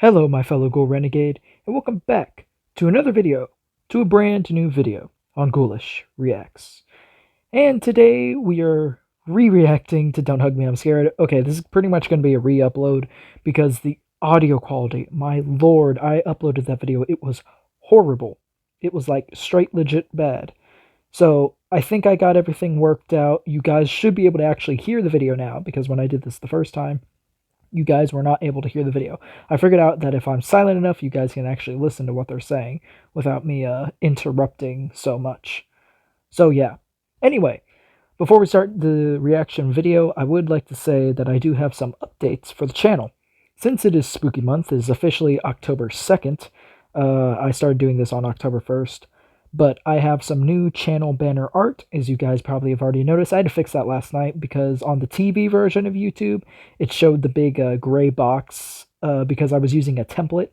Hello, my fellow Ghoul Renegade, and welcome back to another video, to a brand new video on Ghoulish Reacts. And today we are re-reacting to Don't Hug Me, I'm Scared. Okay, this is pretty much going to be a re-upload because the audio quality, my lord, I uploaded that video. It was horrible. It was like straight legit bad. So I think I got everything worked out. You guys should be able to actually hear the video now because when I did this the first time, you guys were not able to hear the video. I figured out that if I'm silent enough, you guys can actually listen to what they're saying without me interrupting so much. So yeah. Anyway, before we start the reaction video, I would like to say that I do have some updates for the channel. Since it is Spooky Month, it is officially October 2nd. I started doing this on October 1st. But I have some new channel banner art, as you guys probably have already noticed. I had to fix that last night because on the TV version of YouTube, it showed the big gray box because I was using a template.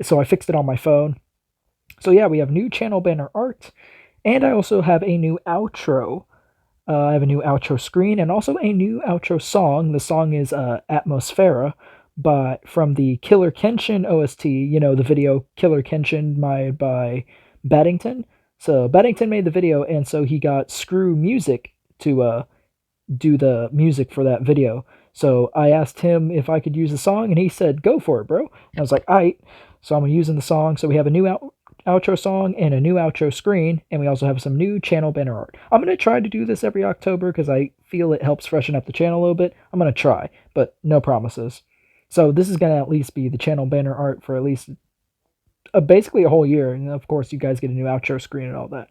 So I fixed it on my phone. So yeah, we have new channel banner art, and I also have a new outro. I have a new outro screen and also a new outro song. The song is Atmosfera from the Killer Kenshin OST, you know, the video Killer Kenshin made by Baddington. So Baddington made the video, and so he got Screw Music to do the music for that video. So I asked him if I could use the song, and he said, "Go for it, bro." And I was like, "Aight." So I'm using the song. So we have a new outro song and a new outro screen, and we also have some new channel banner art. I'm going to try to do this every October because I feel it helps freshen up the channel a little bit. I'm going to try, but no promises. So this is going to at least be the channel banner art for at least basically a whole year, and of course you guys get a new outro screen and all that.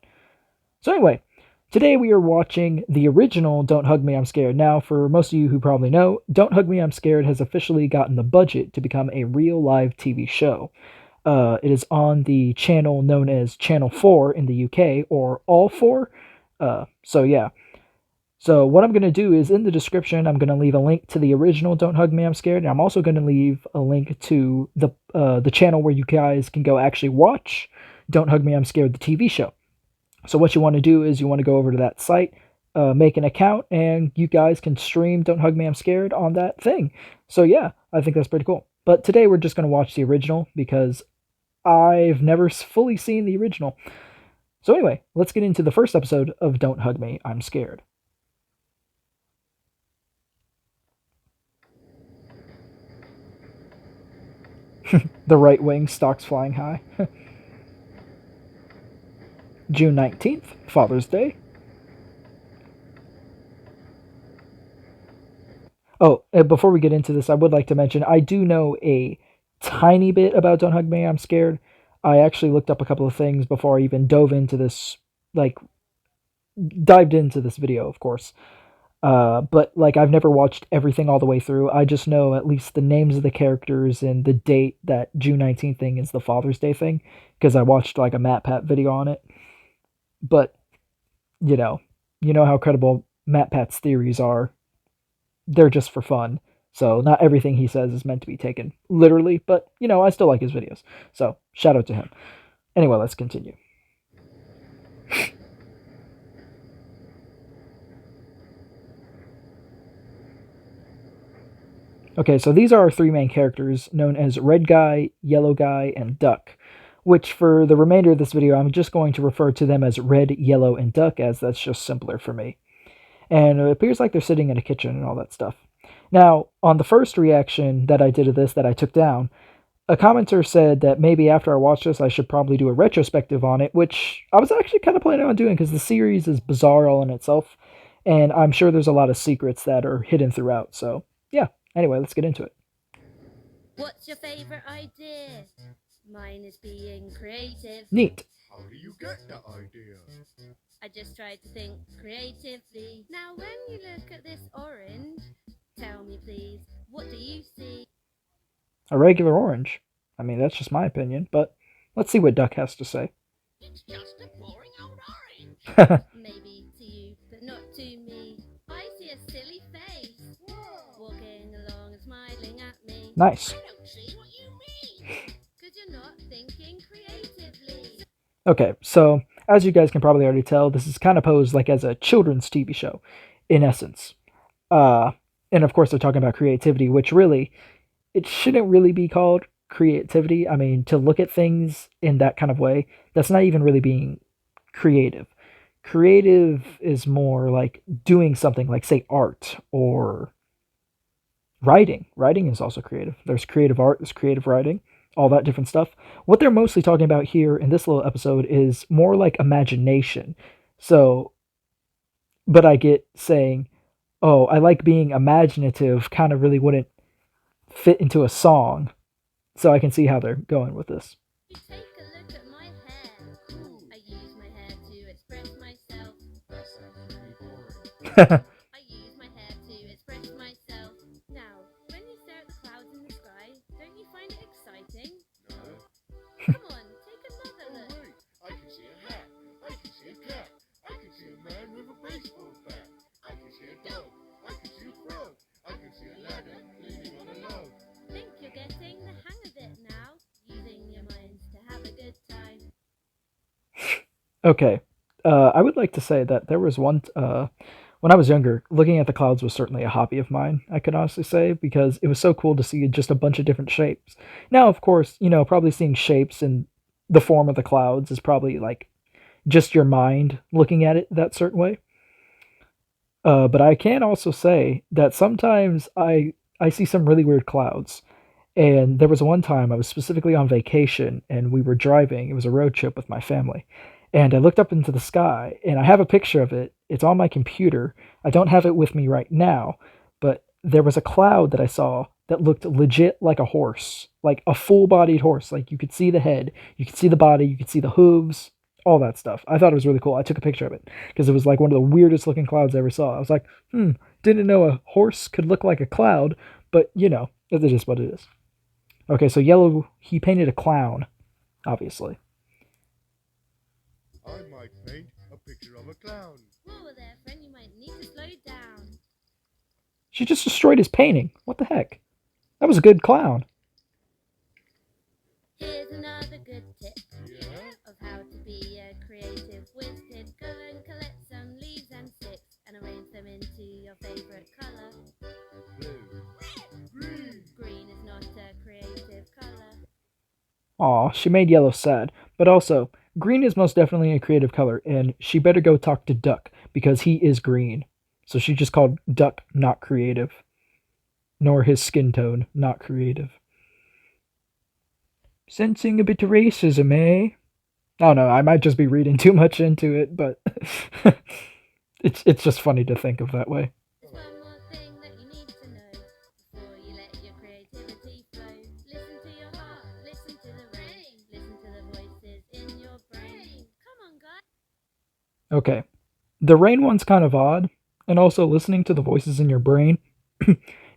So anyway, today we are watching the original Don't Hug Me, I'm Scared. Now, for most of you who probably know, Don't Hug Me, I'm Scared has officially gotten the budget to become a real live TV show. It is on the channel known as Channel 4 in the UK, or All 4. So yeah. So what I'm going to do is in the description, I'm going to leave a link to the original Don't Hug Me, I'm Scared. And I'm also going to leave a link to the channel where you guys can go actually watch Don't Hug Me, I'm Scared, the TV show. So what you want to do is you want to go over to that site, make an account, and you guys can stream Don't Hug Me, I'm Scared on that thing. So yeah, I think that's pretty cool. But today we're just going to watch the original because I've never fully seen the original. So anyway, let's get into the first episode of Don't Hug Me, I'm Scared. The right wing stalks flying high. June 19th, Father's Day. Oh, before we get into this, I would like to mention I do know a tiny bit about Don't Hug Me, I'm Scared. I actually looked up a couple of things before I even dove into this, like, dived into this video, of course. But like I've never watched everything all the way through. I just know at least the names of the characters and the date that June 19th thing is the Father's Day thing because I watched like a MatPat video on it. But you know how credible MatPat's theories are. They're just for fun. So not everything he says is meant to be taken literally, but I still like his videos. So shout out to him. Anyway, let's continue. Okay, so these are our three main characters, known as Red Guy, Yellow Guy, and Duck, which for the remainder of this video, I'm just going to refer to them as Red, Yellow, and Duck, as that's just simpler for me. And it appears like they're sitting in a kitchen and all that stuff. Now, on the first reaction that I did of this that I took down, a commenter said that maybe after I watch this, I should probably do a retrospective on it, which I was actually kind of planning on doing because the series is bizarre all in itself, and I'm sure there's a lot of secrets that are hidden throughout, so yeah. Anyway, let's get into it. What's your favorite idea? Mine is being creative. Neat. How do you get that idea? I just tried to think creatively. Now when you look at this orange, tell me please, what do you see? A regular orange. I mean, that's just my opinion, but let's see what Duck has to say. It's just a boring old orange. Maybe to you, but not to me. I see a silly face. Walking along and smiling at me. Nice. I don't see what you mean. Because you're not thinking creatively. Okay, so as you guys can probably already tell, this is kind of posed like as a children's TV show, in essence. And of course they're talking about creativity, which really it shouldn't really be called creativity. I mean, to look at things in that kind of way, that's not even really being creative. Creative is more like doing something like, say, art or writing. Writing is also creative. There's creative art, there's creative writing, all that different stuff. What they're mostly talking about here in this little episode is more like imagination. So, but I get saying, oh, I like being imaginative, kind of really wouldn't fit into a song. So I can see how they're going with this. You take a look at my hair. I use my hair to express myself. That sounds really boring. I use my hair to express myself. Now, when you stare at the clouds in the sky, don't you find it exciting? No. Come on, take another Oh, look. wait. I can see a hat. I can see a cat. I can see a man with a baseball bat. I can see a dog. I can see a frog. I can see a ladder leaning on a log. Think you're getting the hang of it now, using your minds to have a good time. Okay. I would like to say that there was one, when I was younger, looking at the clouds was certainly a hobby of mine, I could honestly say, because it was so cool to see just a bunch of different shapes. Now, of course, probably seeing shapes in the form of the clouds is probably like just your mind looking at it that certain way. But I can also say that sometimes I see some really weird clouds. And there was one time I was specifically on vacation and we were driving. It was a road trip with my family. And I looked up into the sky and I have a picture of it. It's on my computer. I don't have it with me right now, but there was a cloud that I saw that looked legit like a horse, like a full bodied horse. Like you could see the head, you could see the body, you could see the hooves, all that stuff. I thought it was really cool. I took a picture of it because it was like one of the weirdest looking clouds I ever saw. I was like, didn't know a horse could look like a cloud, but it is what it is. Okay, so yellow, he painted a clown, obviously. I might paint a picture of a clown. Whoa there, friend, you might need to slow down. She just destroyed his painting. What the heck? That was a good clown. Here's another good tip Yeah? of how to be a creative wizard. Go and collect some leaves and sticks and arrange them into your favorite color. Blue. Green. Green is not a creative color. Aw, she made yellow sad. But also, green is most definitely a creative color, and she better go talk to Duck, because he is green. So she just called Duck not creative. Nor his skin tone not creative. Sensing a bit of racism, eh? I don't know, I might just be reading too much into it, but it's just funny to think of that way. There's one more thing that you need to know before you let your creativity flow. Listen to your heart, listen to the rain, listen to the voices in your brain. Come on, guys. Okay. The rain one's kind of odd, and also listening to the voices in your brain.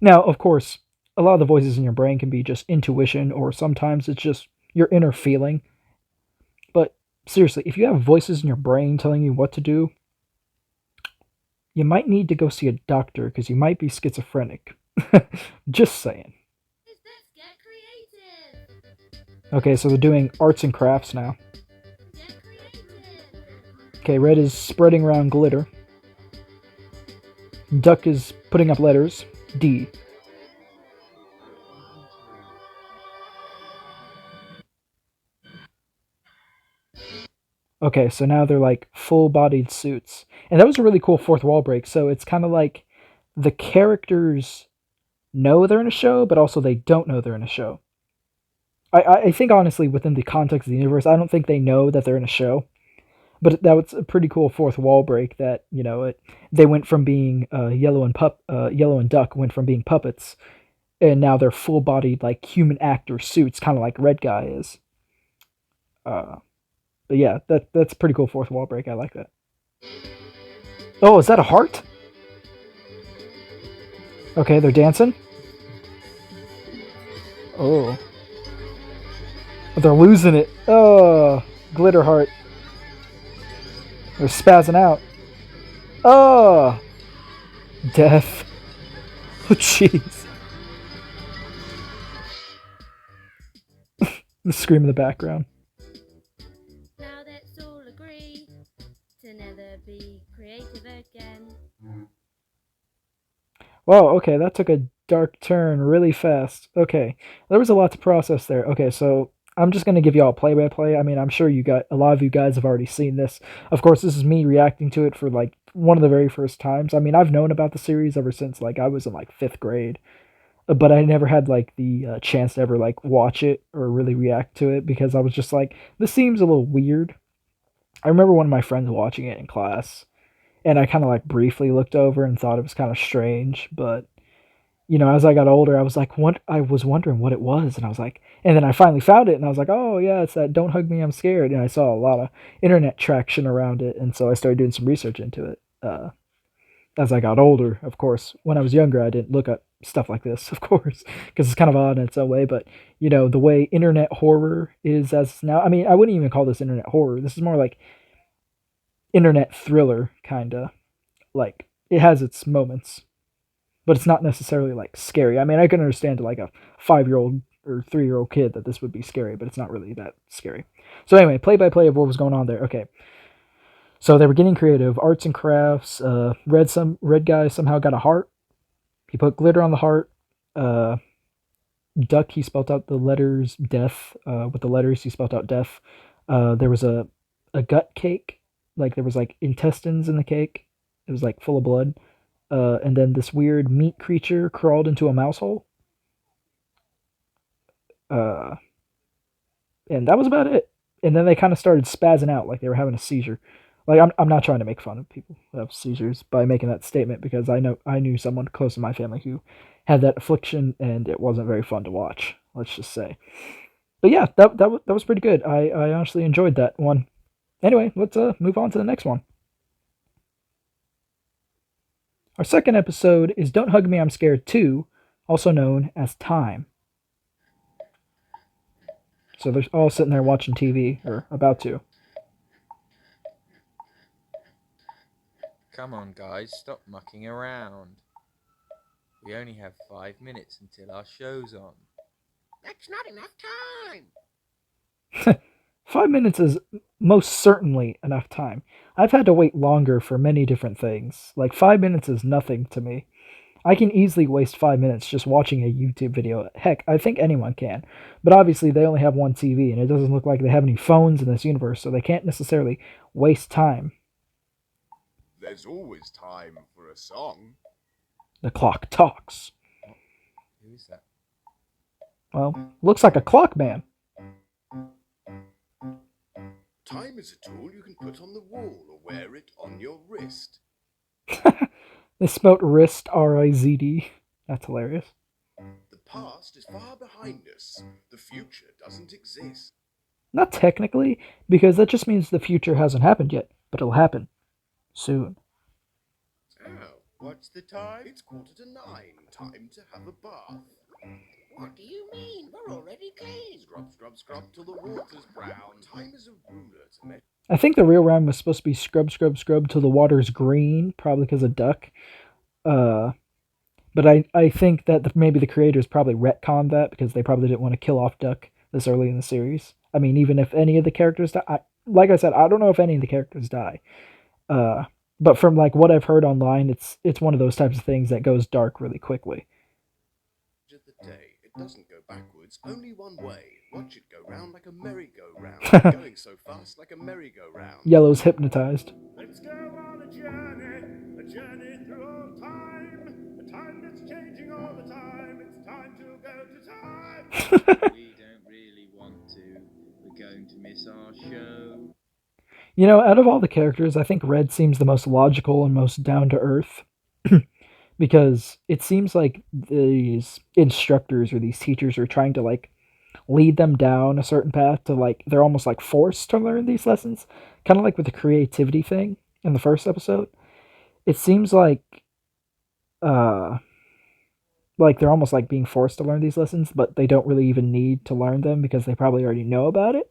Now, of course, a lot of the voices in your brain can be just intuition, or sometimes it's just your inner feeling. But seriously, if you have voices in your brain telling you what to do, you might need to go see a doctor because you might be schizophrenic. Just saying. Let's get creative. Okay, so they're doing arts and crafts now. Get creative. Okay, red is spreading around glitter. Duck is putting up letters. D. Okay, so now they're like full-bodied suits. And that was a really cool fourth wall break. So it's kind of like the characters know they're in a show, but also they don't know they're in a show. I think honestly, within the context of the universe, I don't think they know that they're in a show. But that was a pretty cool fourth wall break. That they went from being yellow and duck went from being puppets, and now they're full-bodied like human actor suits, kind of like Red Guy is. But yeah, that's a pretty cool fourth wall break. I like that. Oh, is that a heart? Okay, they're dancing. Oh. They're losing it. Oh, glitter heart. They're spazzing out. Oh, death. Oh, jeez. The scream in the background. Now let's all agree to never be creative again. Wow, okay, that took a dark turn really fast. Okay, there was a lot to process there. Okay, so I'm just gonna give y'all play by play. I mean, I'm sure you got a lot of you guys have already seen this. Of course, this is me reacting to it for like one of the very first times. I mean, I've known about the series ever since like I was in like fifth grade, but I never had like the chance to ever like watch it or really react to it because I was just like, this seems a little weird. I remember one of my friends watching it in class, and I kind of like briefly looked over and thought it was kind of strange, but as I got older, I was like, what? I was wondering what it was, and I was like, and then I finally found it, and I was like, oh yeah, it's that "Don't Hug Me, I'm Scared," and I saw a lot of internet traction around it, and so I started doing some research into it. As I got older, of course, when I was younger, I didn't look up stuff like this, of course, because it's kind of odd in its own way. But the way internet horror is as now, I mean, I wouldn't even call this internet horror. This is more like internet thriller, kind of. Like it has its moments, but it's not necessarily like scary. I mean, I can understand to like a 5 year old or 3 year old kid that this would be scary, but it's not really that scary. So anyway, play by play of what was going on there. Okay, so they were getting creative, arts and crafts. Red guy somehow got a heart. He put glitter on the heart. Uh, Duck, he spelt out the letters death. With the letters, he spelt out death. There was a gut cake, like there was like intestines in the cake. It was like full of blood. And then this weird meat creature crawled into a mouse hole. Uh, and that was about it. And then they kind of started spazzing out like they were having a seizure. Like I'm not trying to make fun of people who have seizures by making that statement because I knew someone close to my family who had that affliction and it wasn't very fun to watch. Let's just say. But yeah, that was pretty good. I honestly enjoyed that one. Anyway, let's move on to the next one. Our second episode is "Don't Hug Me, I'm Scared 2," also known as Time. So they're all sitting there watching TV, or about to. Come on, guys, stop mucking around. We only have 5 minutes until our show's on. That's not enough time. 5 minutes is most certainly enough time. I've had to wait longer for many different things. Like 5 minutes is nothing to me. I can easily waste 5 minutes just watching a YouTube video. Heck, I think anyone can. But obviously, they only have one TV, and it doesn't look like they have any phones in this universe, so they can't necessarily waste time. There's always time for a song. The clock talks. Who is that? Well, looks like a clock man. Time is a tool you can put on the wall or wear it on your wrist. They spelt wrist RIZD. That's hilarious. The past is far behind us. The future doesn't exist. Not technically, because that just means the future hasn't happened yet, but it'll happen soon. Oh, what's the time? It's 8:45. Time to have a bath. What do you mean? We're already clean. Scrub, scrub, scrub till the water's brown. Time is a ruler to measure. I think the real rhyme was supposed to be scrub, scrub, scrub till the water's green, probably because of duck. Uh, but I think that maybe the creators probably retconned that because they probably didn't want to kill off Duck this early in the series. I mean, even if any of the characters die, like I said, I don't know if any of the characters die. Uh, but from like what I've heard online, it's one of those types of things that goes dark really quickly. The day. It doesn't go backwards, only one way. Watch it go round like a merry-go-round. Going so fast like a merry-go-round. Yellow's hypnotized. Let's go on a journey through all time, a time that's changing all the time. It's time to go to time. We don't really want to. We're going to miss our show. Out of all the characters, I think Red seems the most logical and most down to earth. Because it seems like these instructors or these teachers are trying to like lead them down a certain path to like they're almost like forced to learn these lessons, kind of like with the creativity thing in the first episode. It seems uh like they're almost like being forced to learn these lessons, but they don't really even need to learn them because they probably already know about it.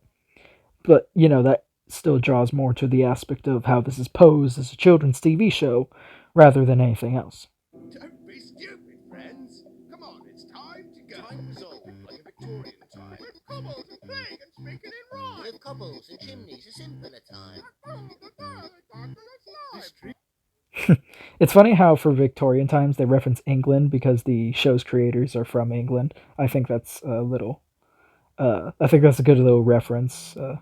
But that still draws more to the aspect of how this is posed as a children's TV show rather than anything else. Don't be stupid, friends. Come on, it's time to go. Time resolved like a Victorian time. With cobbles and playing and speaking in rhyme. With cobbles and chimneys, a simpler time. This dream It's funny how for Victorian times they reference England because the show's creators are from England. I think that's a little. I think that's a good little reference. That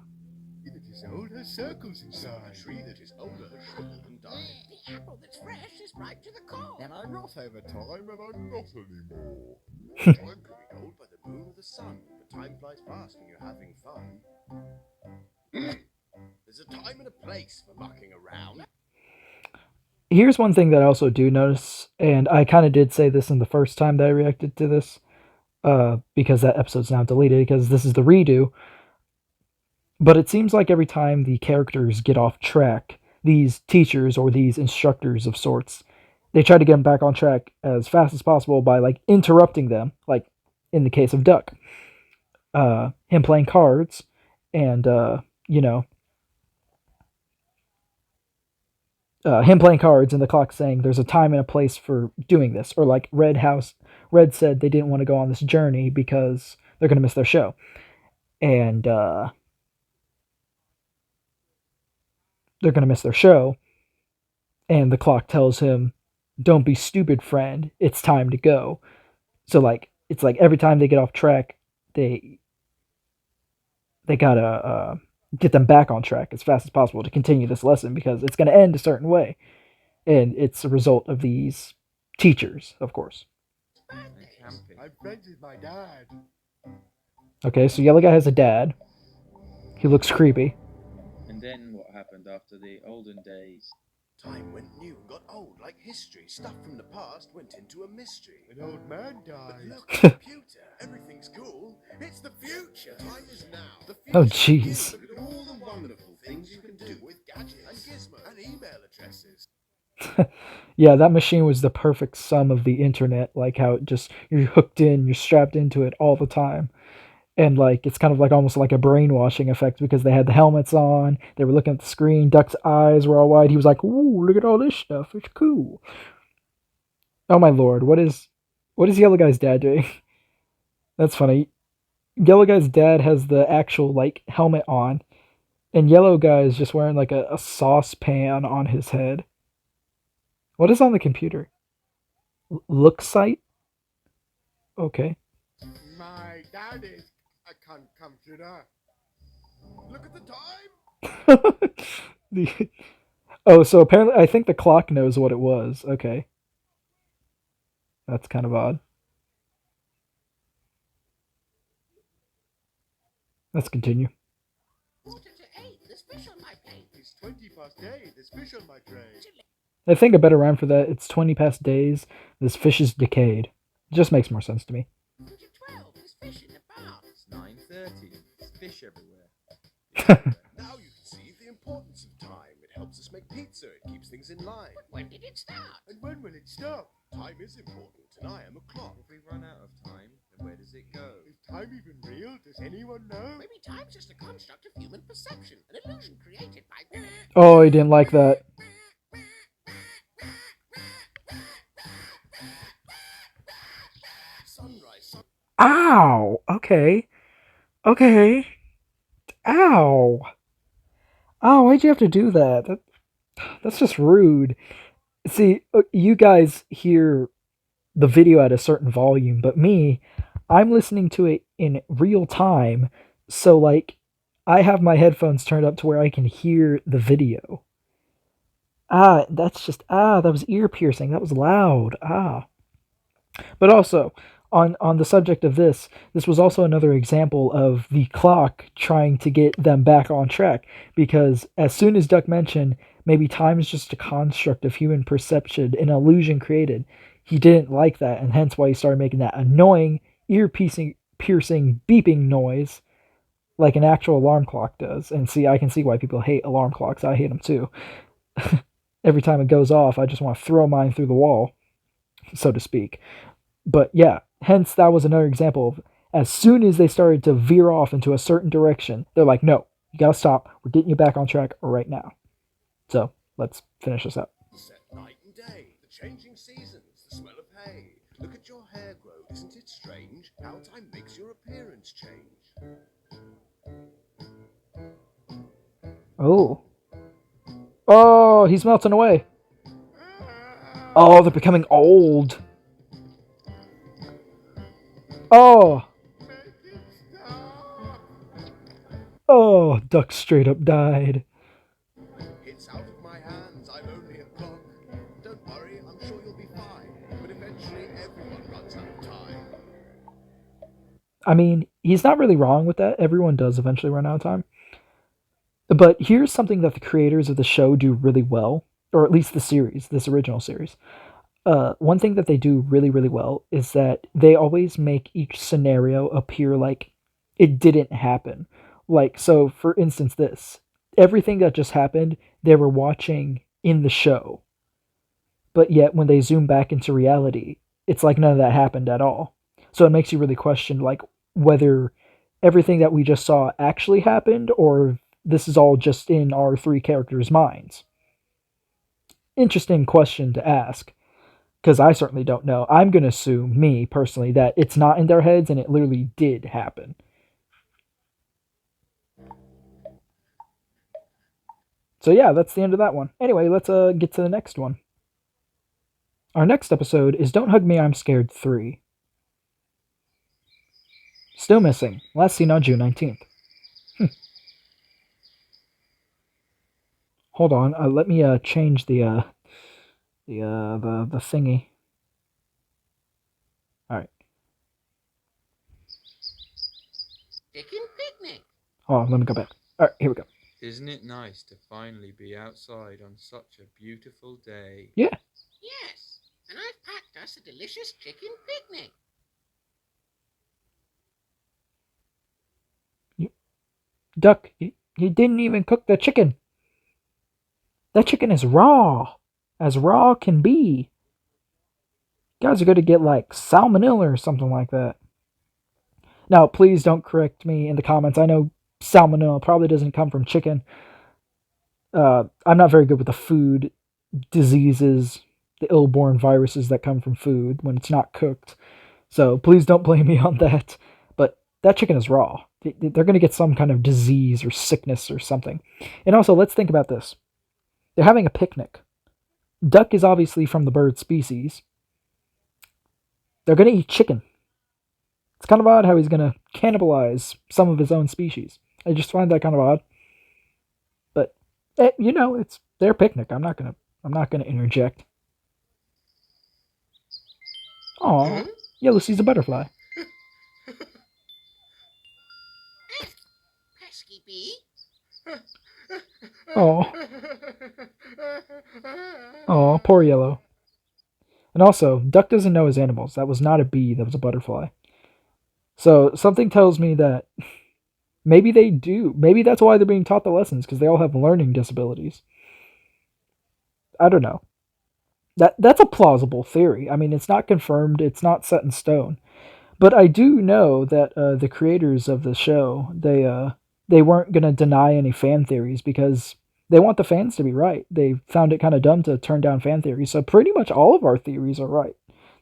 is old has circles So inside. the tree that is older has shriveled and died. The apple that's fresh is ripe to the core. And I'm not over time, and I'm not anymore. Time can be told by the moon or the sun, but time flies fast when you're having fun. There's a time and a place for mucking around. Here's one thing that I also do notice, and I kind of did say this in the first time that I reacted to this, because that episode's now deleted because this is the redo. But it seems like every time the characters get off track, these teachers or these instructors of sorts, they try to get them back on track as fast as possible by like interrupting them, like in the case of Duck, him playing cards, and him playing cards and the clock saying there's a time and a place for doing this, or like Red said they didn't want to go on this journey because they're gonna miss their show, and they're gonna miss their show, and the clock tells him, "Don't be stupid, friend. It's time to go." So like it's like every time they get off track, they they gotta get them back on track as fast as possible to continue this lesson because it's gonna end a certain way, and it's a result of these teachers, of course. And camping. I'm friends with my dad. Okay, so yellow guy has a dad. He looks creepy. And then what happened after the olden days? Time went new and got old like history. Stuff from the past went into a mystery. An old man But died. look, computer, everything's cool. It's the future. Time is now. The future Oh, is jeez. you. Look at all the wonderful things you can do with gadgets and gizmos and email addresses. Yeah, that machine was the perfect sum of the internet. Like how it just you're hooked in, you're strapped into it all the time, and like it's kind of like almost like a brainwashing effect because they had the helmets on, they were looking at the screen. Duck's eyes were all wide. He was like, "Ooh, look at all this stuff. It's cool." Oh my lord, what is Yellow Guy's dad doing? That's funny. Yellow Guy's dad has the actual like helmet on, and Yellow Guy is just wearing like a saucepan on his head. What is on the computer? Look site? Okay. My dad is a computer. Look at the time. the, oh, so apparently I think the clock knows what it was. Okay. That's kind of odd. Let's continue. Quarter to 8, there's fish on my plate. It's 20 past 8. There's fish on my tray. I think a better rhyme for that, it's 20 past days, this fish is decayed. It just makes more sense to me. Quarter to 12, there's fish in the bar. It's 9:30. There's fish everywhere. Now you can see the importance of time. It helps us make pizza. It keeps things in line. But when did it start? And when will it stop? Time is important, and I am a clock. If we run out of time, then where does it go? Is time even real? Does anyone know? Maybe time's just a construct of human perception, an illusion created by. Oh, he didn't like that. Sunrise. Ow! Okay. Okay. Ow! Oh, why'd you have to do that? That's just rude. See, you guys hear the video at a certain volume, but me, I'm listening to it in real time. So, like, I have my headphones turned up to where I can hear the video. That was ear piercing. That was loud. But also, on the subject of this was also another example of the clock trying to get them back on track. Because as soon as Duck mentioned maybe time is just a construct of human perception, an illusion created, he didn't like that, and hence why he started making that annoying, piercing beeping noise like an actual alarm clock does. And see, I can see why people hate alarm clocks. I hate them too. Every time it goes off, I just want to throw mine through the wall, so to speak. But yeah, hence that was another example of as soon as they started to veer off into a certain direction, they're like, no, you gotta stop. We're getting you back on track right now. So let's finish this up. Set night and day, the changing seasons, the smell of hay. Look at your hair grow, isn't it strange? How time makes your appearance change. Oh. Oh, he's melting away. Oh, they're becoming old. Oh, Make it stop! oh, Duck straight up died. It's out of my hands, I'm only a clock. Don't worry, I'm sure you'll be fine. But eventually everyone runs out of time. I mean, he's not really wrong with that. Everyone does eventually run out of time. But here's something that the creators of the show do really well, or at least the series, this original series. One thing that they do really, really well is that they always make each scenario appear like it didn't happen. Like, so for instance, this everything that just happened, they were watching in the show, but yet when they zoom back into reality, it's like none of that happened at all. So it makes you really question, like, whether everything that we just saw actually happened or this is all just in our three characters' minds. Interesting question to ask because I certainly don't know. I'm going to assume, me personally, that it's not in their heads and it literally did happen. So yeah, that's the end of that one. Anyway, let's get to the next one. Our next episode is Don't Hug Me, I'm Scared 3. Still missing. Last seen on June 19th. Hold on, let me change the thingy. All right. Chicken picnic! Hold on, let me go back. All right, here we go. Isn't it nice to finally be outside on such a beautiful day? Yeah. Yes, and I've packed us a delicious chicken picnic. Duck, you didn't even cook the chicken. That chicken is raw. As raw can be. You guys are going to get like salmonella or something like that. Now, please don't correct me in the comments. I know salmonella probably doesn't come from chicken. I'm not very good with the food diseases, the ill-born viruses that come from food when it's not cooked. So please don't blame me on that. But that chicken is raw. They're going to get some kind of disease or sickness or something. And also, let's think about this. They're having a picnic. Duck is obviously from the bird species. They're going to eat chicken. It's kind of odd how he's going to cannibalize some of his own species. I just find that kind of odd. But it's their picnic. I'm not gonna interject. Aw, Yellow sees a butterfly. Pesky bee. Aw, aw, poor Yellow. And also, Duck doesn't know his animals. That was not a bee. That was a butterfly. So something tells me that maybe they do. Maybe that's why they're being taught the lessons because they all have learning disabilities. I don't know. That's a plausible theory. I mean, it's not confirmed. It's not set in stone. But I do know that the creators of the show they weren't gonna deny any fan theories because they want the fans to be right. They found it kind of dumb to turn down fan theories. So pretty much all of our theories are right.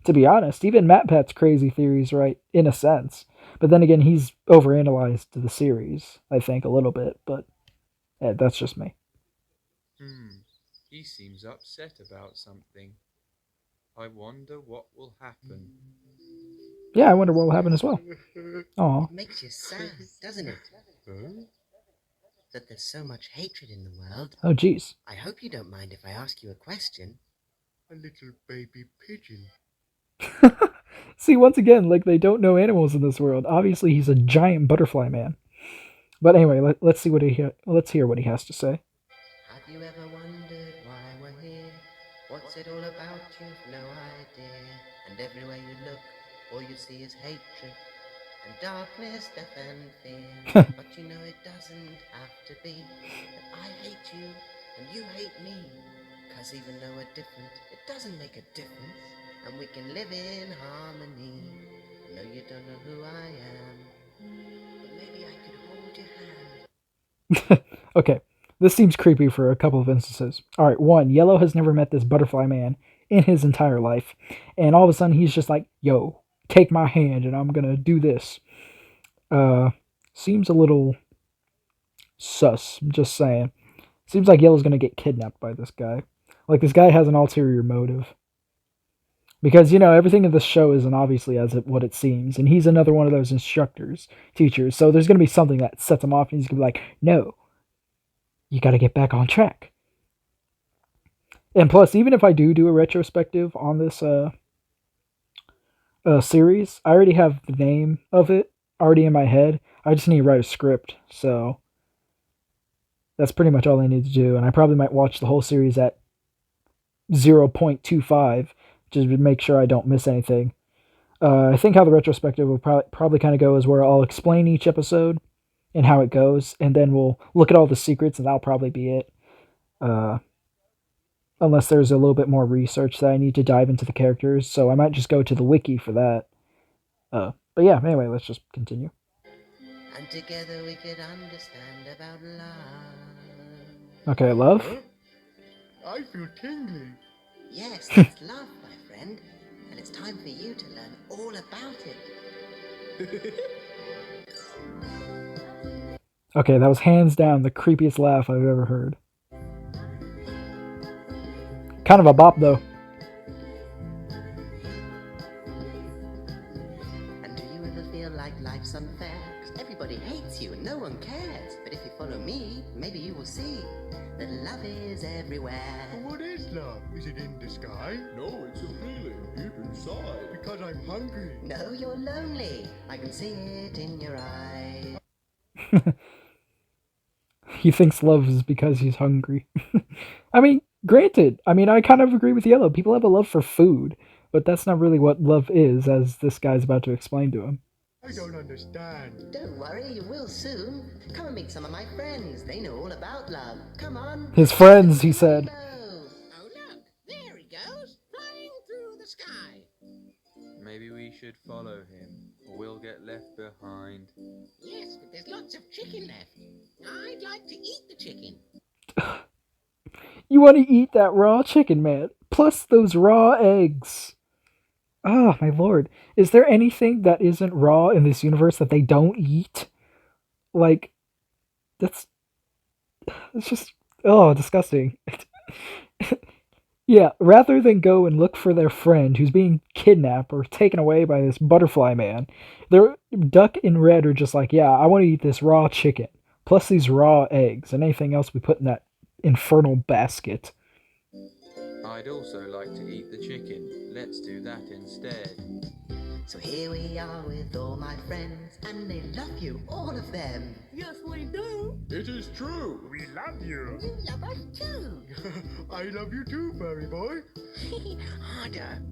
To be honest, even MatPat's crazy theories right in a sense. But then again, he's overanalyzed the series, I think, a little bit. But that's just me. He seems upset about something. I wonder what will happen. Yeah, I wonder what will happen as well. Aw. It makes you sad, doesn't it? That there's so much hatred in the world. Oh, jeez. I hope you don't mind if I ask you a question. A little baby pigeon. See, once again, like they don't know animals in this world. Obviously, he's a giant butterfly man. But anyway, let's hear what he has to say. Have you ever wondered why we're here? What's it all about? You've no idea. And everywhere you look, all you see is hatred and darkness, death and fear. But you know it doesn't have to be that I hate you and you hate me. 'Cause even though we're different, it doesn't make a difference. And we can live in harmony. I know you don't know who I am, but maybe I could hold your hand. Okay, this seems creepy for a couple of instances. Alright, one, Yellow has never met this butterfly man in his entire life. And all of a sudden he's just like, yo, take my hand and I'm gonna do this. Seems a little sus, I'm just saying. Seems like Yellow's gonna get kidnapped by this guy. Like this guy has an ulterior motive. Because, everything in this show isn't obviously what it seems. And he's another one of those instructors, teachers. So there's going to be something that sets him off, and he's going to be like, no, you got to get back on track. And plus, even if I do a retrospective on this series, I already have the name of it already in my head. I just need to write a script. So that's pretty much all I need to do. And I probably might watch the whole series at 0.25 just to make sure I don't miss anything. I think how the retrospective will probably kind of go is where I'll explain each episode and how it goes, and then we'll look at all the secrets, and that'll probably be it. Unless there's a little bit more research that I need to dive into the characters, so I might just go to the wiki for that. But yeah, anyway, let's just continue. And together we could understand about love. Okay, love. Huh? I feel tingly. Yes, that's love, my friend. And it's time for you to learn all about it. Okay, that was hands down the creepiest laugh I've ever heard. Kind of a bop, though. And do you ever feel like life's unfair? 'Cause everybody hates you and no one cares. But if you follow me, maybe you will see that love is everywhere. What is love? Is it in the sky? No, it's a feeling deep inside. Because I'm hungry. No, you're lonely. I can see it in your eyes. He thinks love is because he's hungry. I mean, granted, I kind of agree with Yellow. People have a love for food, but that's not really what love is, as this guy's about to explain to him. I don't understand. Don't worry, you will soon. Come and meet some of my friends. They know all about love. Come on. His friends, he said. Rainbow. Oh, look, there he goes, flying through the sky. Maybe we should follow him, or we'll get left behind. Yes, but there's lots of chicken left. I'd like to eat the chicken. You want to eat that raw chicken, man. Plus those raw eggs. Oh, my lord. Is there anything that isn't raw in this universe that they don't eat? Like, it's just, disgusting. Yeah, rather than go and look for their friend who's being kidnapped or taken away by this butterfly man, their Duck and Red are just like, yeah, I want to eat this raw chicken, plus these raw eggs, and anything else we put in that infernal basket. I'd also like to eat the chicken. Let's do that instead. So here we are with all my friends, and they love you, all of them. Yes, we do. It is true. We love you. You love us too. I love you too, furry boy. Harder.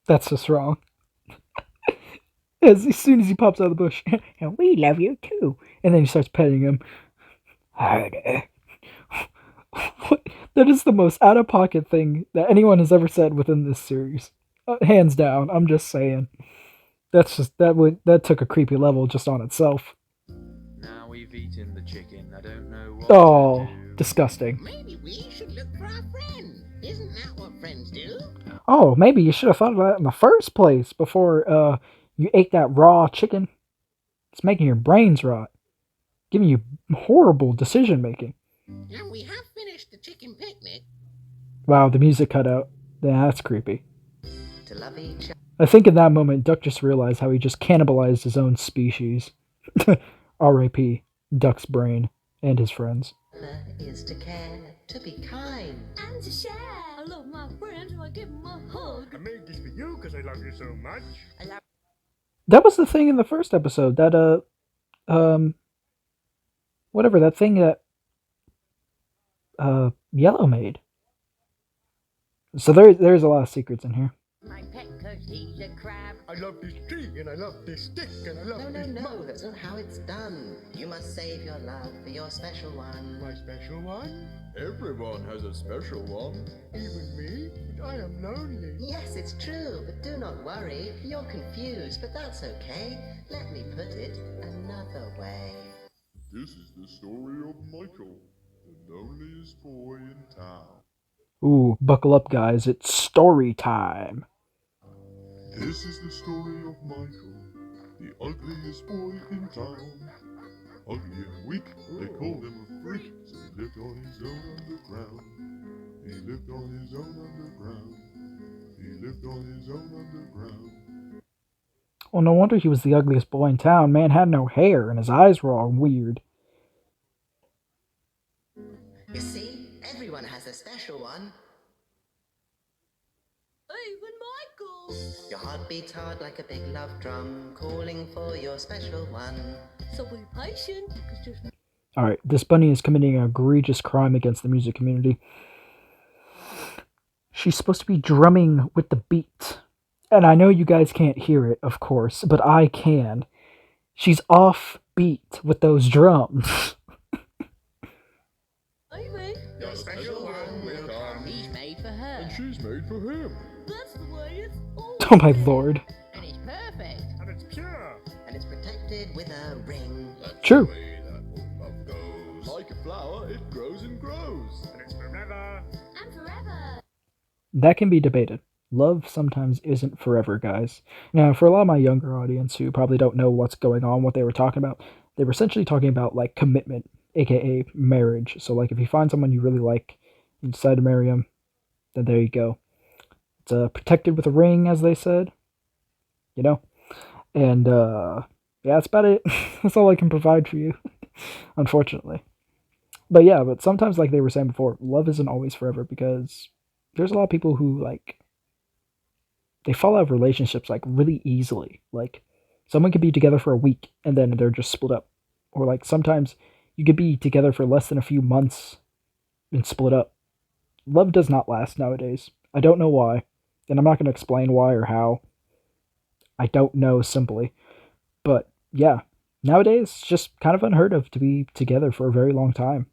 That's just wrong. As soon as he pops out of the bush, and we love you too. And then he starts petting him. Harder. That is the most out-of-pocket thing that anyone has ever said within this series. Hands down, I'm just saying. That took a creepy level just on itself. Now we've eaten the chicken, I don't know what Oh, to do. disgusting. Maybe we should look for our friend. Isn't that what friends do? Oh, maybe you should have thought of that in the first place before you ate that raw chicken. It's making your brains rot. Giving you horrible decision making. And we have finished the chicken picnic. Wow, the music cut out. Yeah, that's creepy. To love each I think in that moment, Duck just realized how he just cannibalized his own species. R.I.P. Duck's brain and his friends. other is to care, to be kind. And to share. I love my friends, so I give them a hug. I made this for you because I love you so much. That was the thing in the first episode. That, whatever, that thing that, Yellow made. So there's a lot of secrets in here. My pet, 'cause he's a crab. I love this tree, and I love this stick, and I love this No, mug. that's not how it's done. You must save your love for your special one. My special one? Everyone has a special one. Even me? But I am lonely. Yes, it's true, but do not worry. You're confused, but that's okay. Let me put it another way. This is the story of Michael, the loneliest boy in town. Ooh, buckle up, guys. It's story time. This is the story of Michael, the ugliest boy in town. Ugly and weak, they called him a freak, so he lived on his own underground. He lived on his own underground. He lived on his own underground. Well, no wonder he was the ugliest boy in town. Man had no hair, and his eyes were all weird. You see, everyone has a special one. Even Michael. Your heart beats hard like a big love drum, calling for your special one. So be patient, because just Alright, this bunny is committing an egregious crime against the music community. She's supposed to be drumming with the beat. And I know you guys can't hear it, of course, but I can. She's off beat with those drums. maybe. Your special one will come. He's made for her. And she's made for him. That's the way it's always Oh my been. lord. And it's perfect. And it's pure. And it's protected with a ring. That's True. the way that all love goes. Like a flower, it grows and grows. And it's forever. And forever. That can be debated. Love sometimes isn't forever, guys. Now, for a lot of my younger audience who probably don't know what's going on, what they were talking about, they were essentially talking about like commitment, aka marriage. So, like, if you find someone you really like and decide to marry them, then there you go. It's protected with a ring, as they said. You know? And, yeah, that's about it. That's all I can provide for you, unfortunately. But yeah, but sometimes, like they were saying before, love isn't always forever because there's a lot of people who, like, they fall out of relationships like really easily. Like someone could be together for a week and then they're just split up. Or like sometimes you could be together for less than a few months and split up. Love does not last nowadays. I don't know why. And I'm not going to explain why or how. I don't know simply. But yeah, nowadays it's just kind of unheard of to be together for a very long time.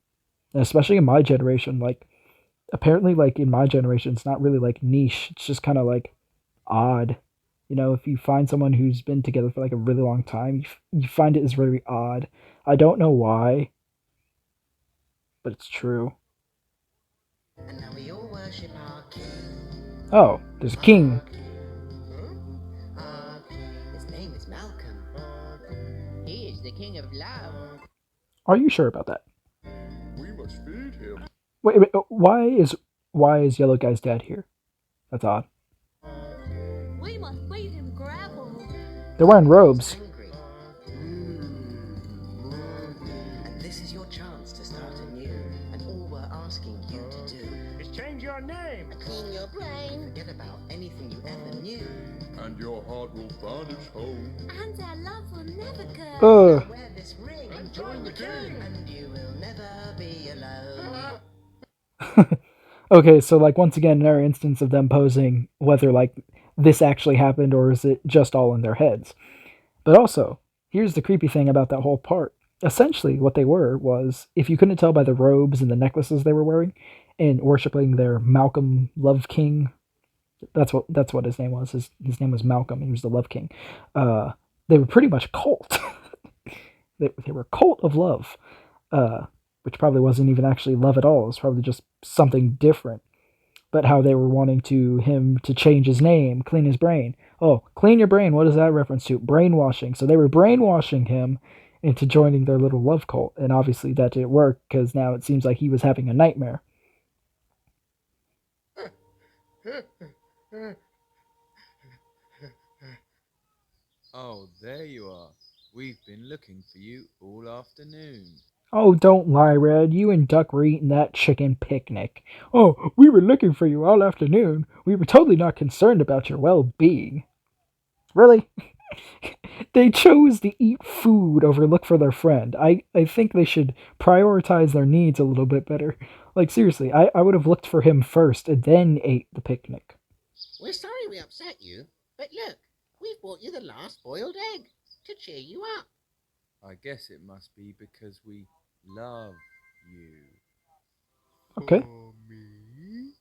And especially in my generation, like apparently like in my generation it's not really like niche. It's just kind of like odd. You know, if you find someone who's been together for like a really long time, you find it is very odd. I don't know why, but it's true. And now we all worship our king. Oh, there's a king. Our king. His name is Malcolm. He is the king of love. Are you sure about that? We must feed him. Wait, why is Yellow Guy's dad here? That's odd. We must feed him gravel. They're wearing robes. Angry. And this is your chance to start anew. And all we're asking you to do. Is change your name. And clean your brain. Forget about anything you ever knew. And your heart will find its home. And our love will never go. Ugh. Wear this ring. And join the king. And you will never be alone. Okay, so like once again, another instance of them posing whether like this actually happened or is it just all in their heads. But also, here's the creepy thing about that whole part. Essentially, what they were was, if you couldn't tell by the robes and the necklaces they were wearing, and worshiping their Malcolm Love King, that's what his name was. His name was Malcolm. He was the Love King. They were pretty much a cult. they were a cult of love, which probably wasn't even actually love at all. It was probably just something different. But how they were wanting him to change his name, clean his brain. Oh, clean your brain. What is that reference to? Brainwashing. So they were brainwashing him into joining their little love cult. And obviously that didn't work because now it seems like he was having a nightmare. Oh, there you are. We've been looking for you all afternoon. Oh, don't lie, Red. You and Duck were eating that chicken picnic. Oh, we were looking for you all afternoon. We were totally not concerned about your well-being. Really? They chose to eat food over look for their friend. I think they should prioritize their needs a little bit better. Like, seriously, I would have looked for him first and then ate the picnic. We're sorry we upset you, but look, we've brought you the last boiled egg to cheer you up. I guess it must be because we love you. Okay. Me?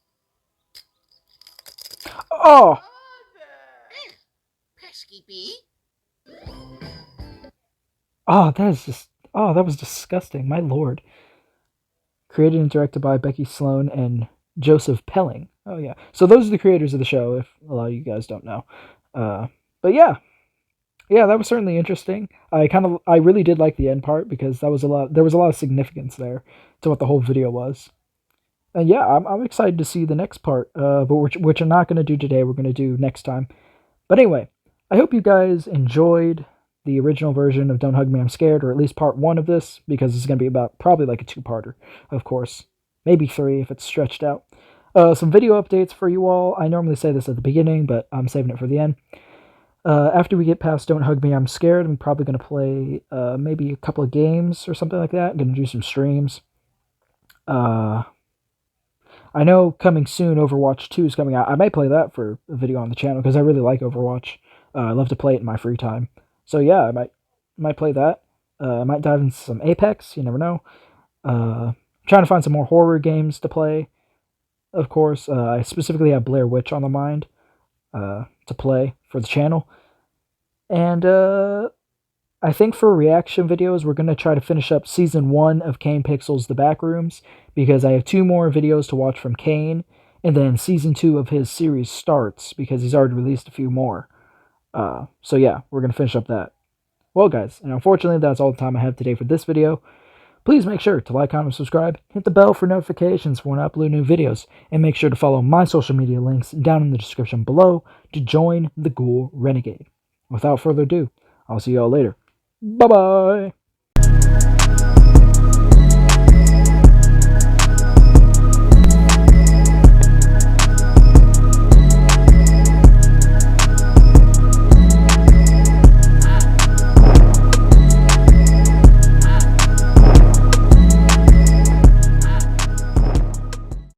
Oh! Pesky bee. Oh, that was disgusting. My lord. Created and directed by Becky Sloan and Joseph Pelling. Oh, yeah. So those are the creators of the show, if a lot of you guys don't know. But yeah. Yeah, that was certainly interesting. I really did like the end part because there was a lot of significance there to what the whole video was. And yeah, I'm excited to see the next part, but which I'm not going to do today. We're going to do next time. But anyway, I hope you guys enjoyed the original version of Don't Hug Me, I'm Scared, or at least part one of this, because it's going to be about probably like a two-parter, of course. Maybe three if it's stretched out. Some video updates for you all. I normally say this at the beginning, but I'm saving it for the end. After we get past Don't Hug Me, I'm Scared, I'm probably going to play maybe a couple of games or something like that. I'm going to do some streams. I know coming soon, Overwatch 2 is coming out. I might play that for a video on the channel because I really like Overwatch. I love to play it in my free time. So yeah, I might play that. I might dive into some Apex. You never know. Trying to find some more horror games to play. Of course, I specifically have Blair Witch on the mind to play for the channel. And I think for reaction videos, we're going to try to finish up Season 1 of Kane Pixels The Backrooms, because I have 2 more videos to watch from Kane, and then Season 2 of his series starts, because he's already released a few more. So yeah, we're going to finish up that. Well guys, and unfortunately that's all the time I have today for this video. Please make sure to like, comment, subscribe, hit the bell for notifications when I upload new videos, and make sure to follow my social media links down in the description below to join the Ghoul Renegade. Without further ado, I'll see you all later. Bye-bye!